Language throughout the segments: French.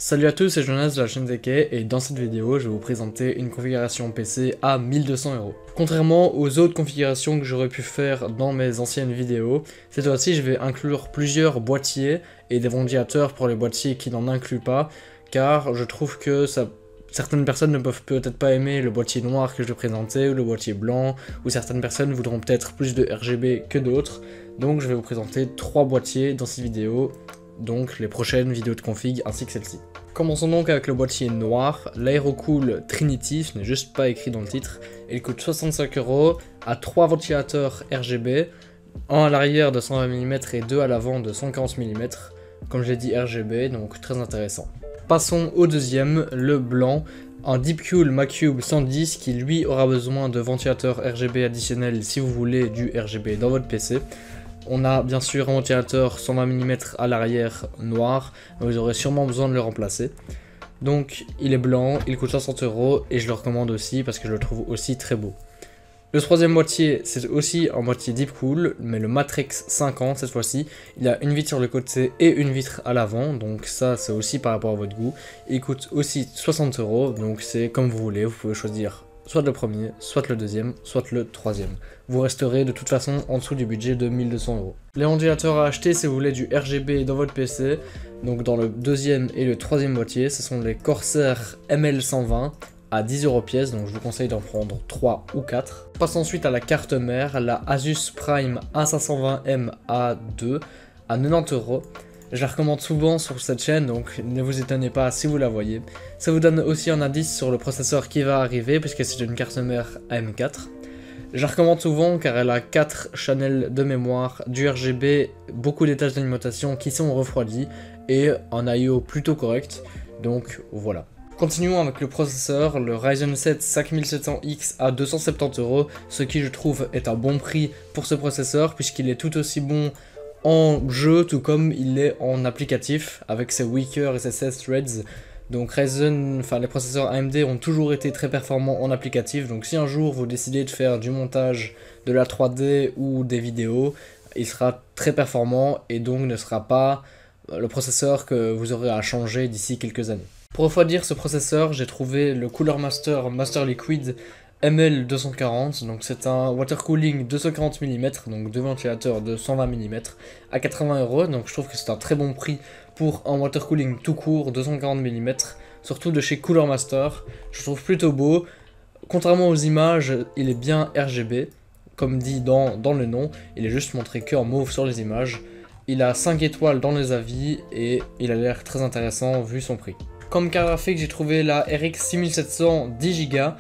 Salut à tous, c'est Jonas de la chaîne Zeke et dans cette vidéo je vais vous présenter une configuration PC à 1200€. Contrairement aux autres configurations que j'aurais pu faire dans mes anciennes vidéos, cette fois-ci je vais inclure plusieurs boîtiers et des ventilateurs pour les boîtiers qui n'en incluent pas, car je trouve que certaines personnes ne peuvent peut-être pas aimer le boîtier noir que je vais présenter ou le boîtier blanc, ou certaines personnes voudront peut-être plus de RGB que d'autres, donc je vais vous présenter 3 boîtiers dans cette vidéo. Donc les prochaines vidéos de config ainsi que celle-ci. Commençons donc avec le boîtier noir, l'Aerocool Trinity, ce n'est juste pas écrit dans le titre. Il coûte 65€, à 3 ventilateurs RGB, un à l'arrière de 120 mm et 2 à l'avant de 140 mm, comme j'ai dit RGB, donc très intéressant. Passons au deuxième, le blanc, un Deepcool Macube 110 qui lui aura besoin de ventilateurs RGB additionnels si vous voulez du RGB dans votre PC. On a bien sûr un ventilateur 120 mm à l'arrière noir, mais vous aurez sûrement besoin de le remplacer. Donc il est blanc, il coûte 60€ et je le recommande aussi parce que je le trouve aussi très beau. Le troisième boîtier, c'est aussi un boîtier Deepcool, mais le Matrex 50 cette fois-ci. Il a une vitre sur le côté et une vitre à l'avant, donc ça c'est aussi par rapport à votre goût. Il coûte aussi 60€, donc c'est comme vous voulez, vous pouvez choisir soit le premier, soit le deuxième, soit le troisième. Vous resterez de toute façon en dessous du budget de 1200€. Les ventilateurs à acheter si vous voulez du RGB dans votre PC, donc dans le deuxième et le troisième boîtier, ce sont les Corsair ML120 à 10€ pièce, donc je vous conseille d'en prendre 3 ou 4. Passe ensuite à la carte mère, la Asus Prime A520M A2 à 90€. Je la recommande souvent sur cette chaîne, donc ne vous étonnez pas si vous la voyez. Ça vous donne aussi un indice sur le processeur qui va arriver, puisque c'est une carte mère AM4. Je la recommande souvent car elle a 4 channels de mémoire, du RGB, beaucoup d'étages d'alimentation qui sont refroidis, et un I/O plutôt correct, donc voilà. Continuons avec le processeur, le Ryzen 7 5700X à 270€, ce qui je trouve est un bon prix pour ce processeur, puisqu'il est tout aussi bon en jeu, tout comme il est en applicatif, avec ses Weaker et ses 16 threads. Donc Ryzen, les processeurs AMD ont toujours été très performants en applicatif, donc si un jour vous décidez de faire du montage, de la 3D ou des vidéos, il sera très performant et donc ne sera pas le processeur que vous aurez à changer d'ici quelques années. Pour refroidir ce processeur, j'ai trouvé le Cooler Master Liquid ML240, donc c'est un water cooling 240 mm, donc deux ventilateurs de 120 mm à 80€, donc je trouve que c'est un très bon prix pour un water cooling tout court 240 mm, surtout de chez Cooler Master, je trouve plutôt beau. Contrairement aux images, il est bien RGB, comme dit dans le nom, il est juste montré que en mauve sur les images. Il a 5 étoiles dans les avis et il a l'air très intéressant vu son prix. Comme carte graphique, j'ai trouvé la RX 6700 10Go,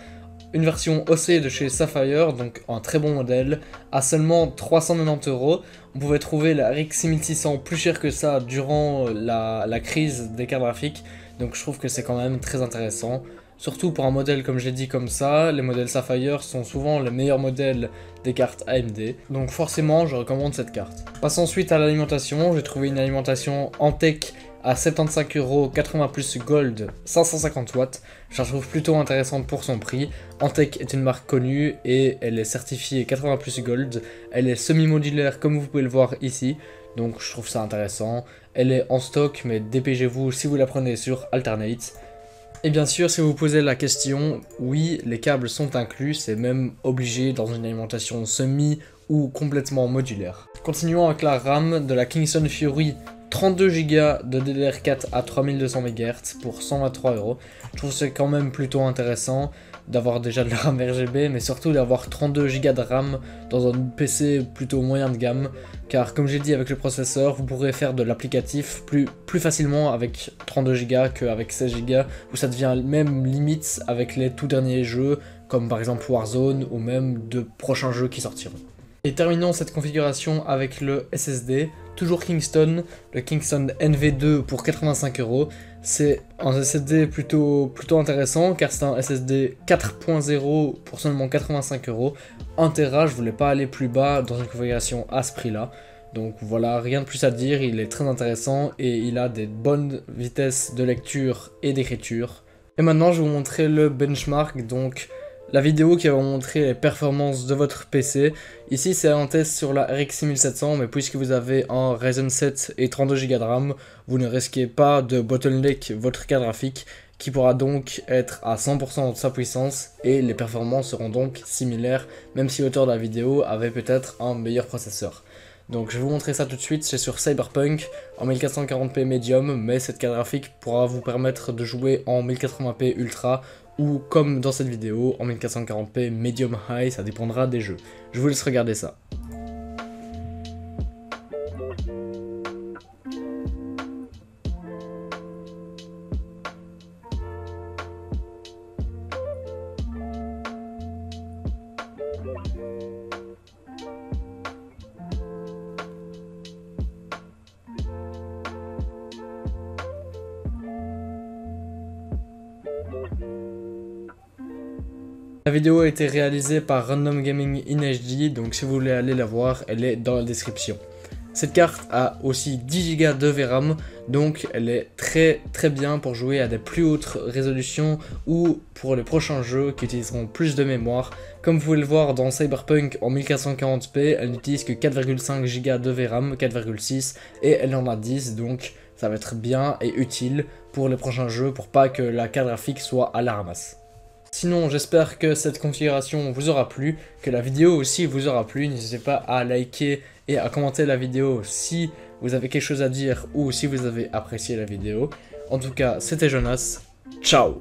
une version OC de chez Sapphire, donc un très bon modèle, à seulement 390€. On pouvait trouver la RX 6600 plus cher que ça durant la crise des cartes graphiques, donc je trouve que c'est quand même très intéressant. Surtout pour un modèle comme j'ai dit comme ça, les modèles Sapphire sont souvent les meilleurs modèles des cartes AMD, donc forcément je recommande cette carte. Passons ensuite à l'alimentation, j'ai trouvé une alimentation Antec à 75€, 80 plus Gold, 550 watts, je la trouve plutôt intéressante pour son prix. Antec est une marque connue et elle est certifiée 80 plus Gold, elle est semi-modulaire comme vous pouvez le voir ici, donc je trouve ça intéressant. Elle est en stock mais dépêchez-vous si vous la prenez sur Alternate. Et bien sûr, si vous vous posez la question, oui, les câbles sont inclus, c'est même obligé dans une alimentation semi ou complètement modulaire. Continuons avec la RAM de la Kingston Fury 32Go de DDR4 à 3200 MHz pour 123€. Je trouve que c'est quand même plutôt intéressant d'avoir déjà de la RAM RGB, mais surtout d'avoir 32Go de RAM dans un PC plutôt moyen de gamme, car comme j'ai dit avec le processeur, vous pourrez faire de l'applicatif plus facilement avec 32Go qu'avec 16Go, où ça devient même limite avec les tout derniers jeux, comme par exemple Warzone, ou même de prochains jeux qui sortiront. Et terminons cette configuration avec le SSD, toujours Kingston, le Kingston NV2 pour 85€. C'est un SSD plutôt intéressant car c'est un SSD 4.0 pour seulement 85€. 1TB, je voulais pas aller plus bas dans une configuration à ce prix là. Donc voilà, rien de plus à dire, il est très intéressant et il a des bonnes vitesses de lecture et d'écriture. Et maintenant je vais vous montrer le benchmark, donc la vidéo qui va vous montrer les performances de votre PC. Ici c'est un test sur la RX 6700, mais puisque vous avez un Ryzen 7 et 32 Go de RAM, vous ne risquez pas de bottleneck votre carte graphique, qui pourra donc être à 100% de sa puissance, et les performances seront donc similaires, même si l'auteur de la vidéo avait peut-être un meilleur processeur. Donc je vais vous montrer ça tout de suite, c'est sur Cyberpunk en 1440p Medium, mais cette carte graphique pourra vous permettre de jouer en 1080p Ultra, ou comme dans cette vidéo, en 1440p Medium High, ça dépendra des jeux. Je vous laisse regarder ça. La vidéo a été réalisée par Random Gaming in HD, donc si vous voulez aller la voir, elle est dans la description. Cette carte a aussi 10 Go de VRAM, donc elle est très bien pour jouer à des plus hautes résolutions ou pour les prochains jeux qui utiliseront plus de mémoire. Comme vous pouvez le voir dans Cyberpunk en 1440p, elle n'utilise que 4,5 Go de VRAM, 4,6, et elle en a 10, donc ça va être bien et utile pour les prochains jeux pour pas que la carte graphique soit à la ramasse. Sinon, j'espère que cette configuration vous aura plu, que la vidéo aussi vous aura plu. N'hésitez pas à liker et à commenter la vidéo si vous avez quelque chose à dire ou si vous avez apprécié la vidéo. En tout cas, c'était Jonas. Ciao!